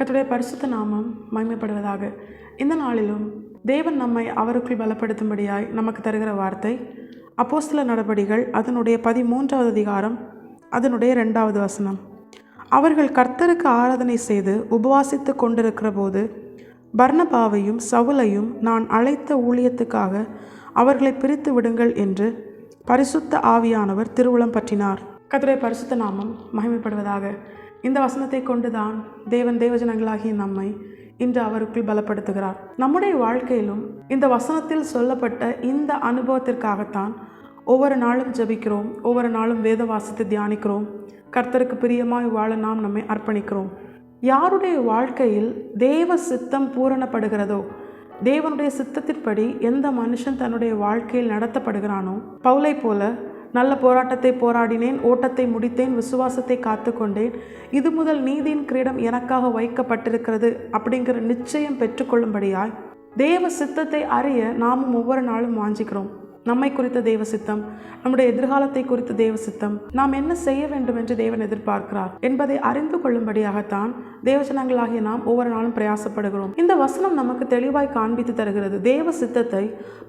கர்த்தருடைய பரிசுத்த நாமம் மகிமைப்படுவதாக. இந்த நாளிலும் தேவன் நம்மை அவருக்குள் பலப்படுத்தும்படியாய் நமக்கு தருகிற வார்த்தை அப்போஸ்தலர் நடபடிகள் அதனுடைய 13வது அதிகாரம் அதனுடைய 2வது வசனம். அவர்கள் கர்த்தருக்கு ஆராதனை செய்து உபவாசித்து கொண்டிருக்கிற போது பர்னபாவையும் சவுலையும் நான் அழைத்த ஊழியத்துக்காக அவர்களை பிரித்து விடுங்கள் என்று பரிசுத்த ஆவியானவர் திருவுளம் பற்றினார். கர்த்தருடைய பரிசுத்த நாமம் மகிமைப்படுவதாக. இந்த வசனத்தை கொண்டுதான் தேவன் தேவஜனங்களாகிய நம்மை இன்று அவருக்குள் பலப்படுத்துகிறார். நம்முடைய வாழ்க்கையிலும் இந்த வசனத்தில் சொல்லப்பட்ட இந்த அனுபவத்திற்காகத்தான் ஒவ்வொரு நாளும் ஜெபிக்கிறோம், ஒவ்வொரு நாளும் வேத வாசித்து தியானிக்கிறோம், கர்த்தருக்கு பிரியமாய் வாழ நாம் நம்மை அர்ப்பணிக்கிறோம். யாருடைய வாழ்க்கையில் தேவ சித்தம் பூரணப்படுகிறதோ, தேவனுடைய சித்தத்தின்படி எந்த மனுஷன் தன்னுடைய வாழ்க்கையில் நடத்தப்படுகிறானோ, பவுலை போல நல்ல போராட்டத்தை போராடினேன், ஓட்டத்தை முடித்தேன், விசுவாசத்தை காத்து கொண்டேன், இது முதல் நீதியின் கிரீடம் எனக்காக வைக்கப்பட்டிருக்கிறது அப்படிங்கிற நிச்சயம் பெற்றுக்கொள்ளும்படியாய் தேவ சித்தத்தை அறிய நாமும் ஒவ்வொரு நாளும் வாஞ்சிக்கிறோம். நம்மை குறித்த தேவ சித்தம், நம்முடைய எதிர்காலத்தை குறித்த தேவ சித்தம், நாம் என்ன செய்ய வேண்டும் என்று தேவன் எதிர்பார்க்கிறார் என்பதை அறிந்து கொள்ளும்படியாகத்தான் தேவஜனங்களாகிய நாம் ஒவ்வொரு நாளும் பிரயாசப்படுகிறோம். இந்த வசனம் நமக்கு தெளிவாய் காண்பித்து தருகிறது. தேவ சித்தத்தை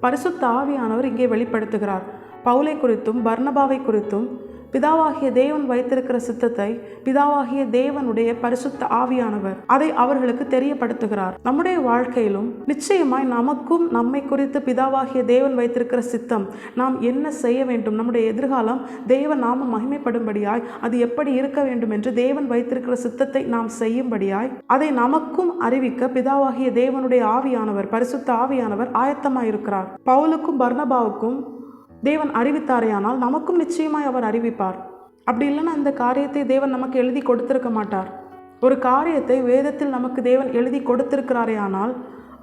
பரிசுத்த ஆவியானவர் இங்கே வெளிப்படுத்துகிறார். பவுலை குறித்தும் பர்னபாவை குறித்தும் பிதாவாகிய தேவன் வைத்திருக்கிற சித்தத்தை பிதாவாகிய தேவனுடைய பரிசுத்த ஆவியானவர் அதை அவர்களுக்கு தெரியப்படுத்துகிறார். நம்முடைய வாழ்க்கையிலும் நிச்சயமாய் நமக்கும் நம்மை குறித்து பிதாவாகிய தேவன் வைத்திருக்கிற சித்தம், நாம் என்ன செய்ய வேண்டும், நம்முடைய எதிர்காலம் தேவ நாம மகிமைப்படும்படியாய் அது எப்படி இருக்க வேண்டும் என்று தேவன் வைத்திருக்கிற சித்தத்தை நாம் செய்யும்படியாய் அதை நமக்கும் அறிவிக்க பிதாவாகிய தேவனுடைய ஆவியானவர் பரிசுத்த ஆவியானவர் ஆயத்தமாயிருக்கிறார். பவுலுக்கும் பர்னபாவுக்கும் தேவன் அறிவித்தாரேயானால் நமக்கும் நிச்சயமாய் அவர் அறிவிப்பார். அப்படி இல்லைன்னா அந்த காரியத்தை தேவன் நமக்கு எழுதி கொடுத்திருக்க மாட்டார். ஒரு காரியத்தை வேதத்தில் நமக்கு தேவன் எழுதி கொடுத்திருக்கிறாரே ஆனால்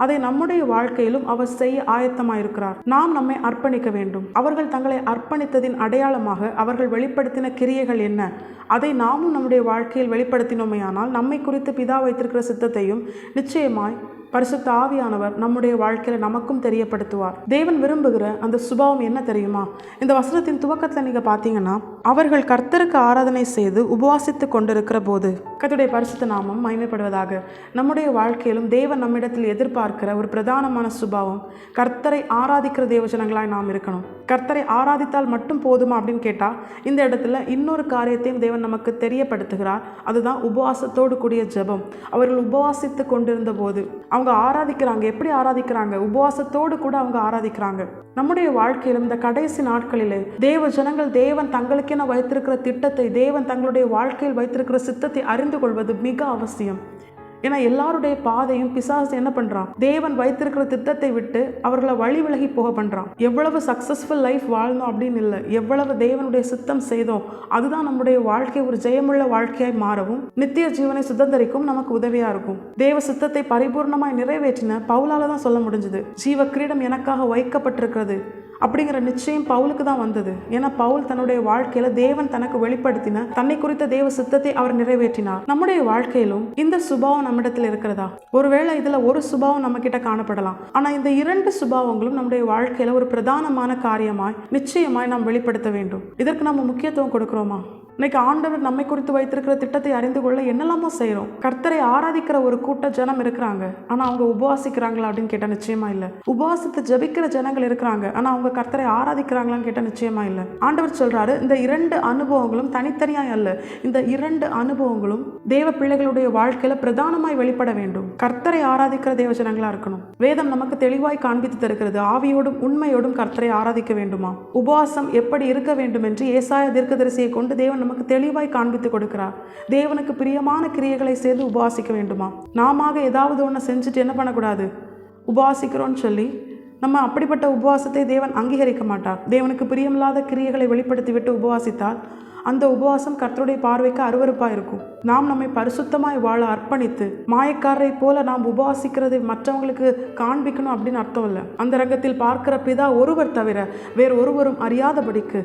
அதை நம்முடைய வாழ்க்கையிலும் அவர் செய்ய ஆயத்தமாயிருக்கிறார். நாம் நம்மை அர்ப்பணிக்க வேண்டும். அவர்கள் தங்களை அர்ப்பணித்ததின் அடையாளமாக அவர்கள் வெளிப்படுத்தின கிரியைகள் என்ன, அதை நாமும் நம்முடைய வாழ்க்கையில் வெளிப்படுத்தினோமேயானால் நம்மை குறித்து பிதா வைத்திருக்கிற சித்தத்தையும் நிச்சயமாய் பரிசுத்த ஆவியானவர் நம்முடைய வாழ்க்கையில் நமக்கும் தெரியப்படுத்துவார். தேவன் விரும்புகிற அந்த சுபாவம் என்ன தெரியுமா? இந்த வசனத்தின் துவக்கத்தில் நீங்கள் பார்த்தீங்கன்னா, அவர்கள் கர்த்தருக்கு ஆராதனை செய்து உபவாசித்து கொண்டிருக்கிற போது. கர்த்தருடைய பரிசுத்த நாமம் மகிமைப்படுவதாக. நம்முடைய வாழ்க்கையிலும் தேவன் நம்மிடத்தில் எதிர்பார்க்கிற ஒரு பிரதானமான சுபாவம் கர்த்தரை ஆராதிக்கிற தேவஜனங்களாய் நாம் இருக்கணும். கர்த்தரை ஆராதித்தால் மட்டும் போதுமா அப்படின்னு கேட்டால், இந்த இடத்துல இன்னொரு காரியத்தையும் தேவன் நமக்கு தெரியப்படுத்துகிறார். அதுதான் உபவாசத்தோடு கூடிய ஜெபம். அவர்கள் உபவாசித்து கொண்டிருந்த போது அவங்க ஆராதிக்கிறாங்க. எப்படி ஆராதிக்கிறாங்க? உபவாசத்தோடு கூட அவங்க ஆராதிக்கிறாங்க. நம்முடைய வாழ்க்கையிலும் இந்த கடைசி நாட்களிலே தேவ ஜனங்கள் தேவன் தங்களுக்கென வைத்திருக்கிற திட்டத்தை, தேவன் தங்களுடைய வாழ்க்கையில் வைத்திருக்கிற சித்தத்தை அறிந்து கொள்வது மிக அவசியம். ஏன்னா எல்லாருடைய பாதையும் பிசாசு என்ன பண்றான்? தேவன் வைத்திருக்கிற திட்டத்தை விட்டு அவர்களை வழி விலகி போக பண்றான். எவ்வளவு சக்சஸ்ஃபுல் லைஃப் வாழ்ந்தோம் அப்படின்னு இல்லை, எவ்வளவு தேவனுடைய சித்தம் செய்தோம் அதுதான் நம்முடைய வாழ்க்கை ஒரு ஜெயமுள்ள வாழ்க்கையாய் மாறவும் நித்திய ஜீவனை சுதந்திரிக்கும் நமக்கு உதவியா இருக்கும். தேவ சித்தத்தை பரிபூர்ணமாய் நிறைவேற்றின பவுலால தான் சொல்ல முடிஞ்சது. ஜீவ கிரீடம் எனக்காக வைக்கப்பட்டிருக்கிறது அப்படிங்கிற நிச்சயம் பவுலுக்கு தான் வந்தது. ஏன்னா பவுல் தன்னுடைய வாழ்க்கையில தேவன் தனக்கு வெளிப்படுத்தின தன்னை குறித்த தேவ சித்தத்தை அவர் நிறைவேற்றினார். நம்முடைய வாழ்க்கையிலும் இந்த சுபாவம் நம்மிடத்தில் இருக்கிறதா? ஒருவேளை இதுல ஒரு சுபாவம் நம்ம கிட்ட காணப்படலாம். ஆனா இந்த 2 சுபாவங்களும் நம்முடைய வாழ்க்கையில ஒரு பிரதானமான காரியமாய் நிச்சயமாய் நாம் வெளிப்படுத்த வேண்டும். இதற்கு நம்ம முக்கியத்துவம் கொடுக்கிறோமா? இன்னைக்கு ஆண்டவர் நம்மை குறித்து வைத்திருக்கிற திட்டத்தை அறிந்து கொள்ள என்னெல்லாமோ செய்கிறோம். கர்த்தரை ஆராதிக்கிற ஒரு கூட்ட ஜனம் இருக்கிறாங்க, ஆனால் அவங்க உபவாசிக்கிறாங்களா அப்படின்னு கேட்டால் நிச்சயமா இல்லை. உபவாசத்தை ஜபிக்கிற ஜனங்கள் இருக்கிறாங்க, ஆனால் அவங்க கர்த்தரை ஆராதிக்கிறாங்களான்னு கேட்டால் நிச்சயமா இல்லை. ஆண்டவர் சொல்றாரு, இந்த 2 அனுபவங்களும் தனித்தனியாய் அல்ல, இந்த 2 அனுபவங்களும் தேவ பிள்ளைகளுடைய வாழ்க்கையில பிரதானமாய் வெளிப்பட வேண்டும். கர்த்தரை ஆராதிக்கிற தேவ ஜனங்களா இருக்கணும். வேதம் நமக்கு தெளிவாய் காண்பித்து தருகிறது. ஆவியோடும் உண்மையோடும் கர்த்தரை ஆராதிக்க வேண்டுமா? உபவாசம் எப்படி இருக்க வேண்டும் என்று ஏசாயா தீர்க்கதரிசியை கொண்டு தேவன் நமக்கு தெளிவாய் காண்பித்து கொடுக்கிறார். தேவனுக்கு பிரியமான கிரியைகளை செய்து உபவாசிக்க வேண்டுமா? நாம ஏதாவது ஒன்று செஞ்சுட்டு என்ன பண்ணக்கூடாது? உபவாசிக்கிறோன்னு சொல்லி நம்ம அப்படிப்பட்ட உபவாசத்தை தேவன் அங்கீகரிக்க மாட்டார். தேவனுக்கு பிரியமில்லாத கிரியைகளை வெளிப்படுத்தி விட்டு உபவாசித்தால் அந்த உபவாசம் கர்த்தருடைய பார்வைக்கு அருவருப்பாக இருக்கும். நாம் நம்மை பரிசுத்தமாய் வாழ அர்ப்பணித்து மாயக்காரரை போல நாம் உபவாசிக்கிறதை மற்றவங்களுக்கு காண்பிக்கணும் அப்படின்னு அர்த்தம் இல்லை. அந்த ரங்கத்தில் பார்க்கிற பிதா ஒருவர் தவிர வேறு ஒருவரும் அறியாதபடிக்கு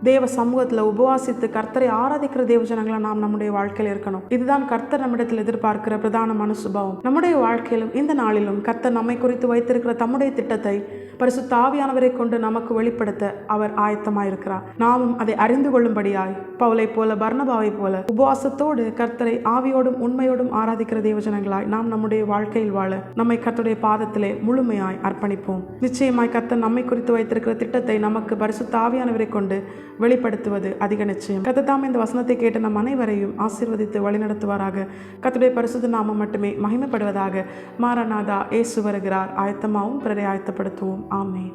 தேவ சமூகத்தில் உபவாசித்து கர்த்தரை ஆராதிக்கிற தேவஜனங்களா நாம் நம்முடைய வாழ்க்கையில் இருக்கணும். இதுதான் கர்த்தர் நம்மிடத்தில் எதிர்பார்க்கிற பிரதானமான சுபாவம். நம்முடைய வாழ்க்கையிலும் இந்த நாளிலும் கர்த்தர் நம்மை குறித்து வைத்திருக்கிற தம்முடைய திட்டத்தை பரிசுத்த ஆவியானவரை கொண்டு நமக்கு வெளிப்படுத்த அவர் ஆயத்தமாயிருக்கிறார். நாமும் அதை அறிந்து கொள்ளும்படியாய் பவுலை போல பர்னபாவை போல உபவாசத்தோடு கர்த்தரை ஆவியோடும் உண்மையோடும் ஆராதிக்கிற தேவஜனங்களாய் நாம் நம்முடைய வாழ்க்கையில் வாழ நம்மை கர்த்தருடைய பாதத்திலே முழுமையாய் அர்ப்பணிப்போம். நிச்சயமாய் கர்த்தர் நம்மை குறித்து வைத்திருக்கிற திட்டத்தை நமக்கு பரிசுத்த ஆவியானவரை கொண்டு வெளிப்படுத்துவது அதிக நிச்சயம். கர்த்தர் தாமே இந்த வசனத்தை கேட்ட நம் அனைவரையும் ஆசீர்வதித்து வழிநடத்துவாராக. கர்த்தருடைய பரிசுத்த நாமம் மட்டுமே மகிமைப்படுவதாக. மாரநாதா, இயேசு வருகிறார். ஆயத்தமாகவும் பிறரை ஆயத்தப்படுத்துவோம். ஆமென்.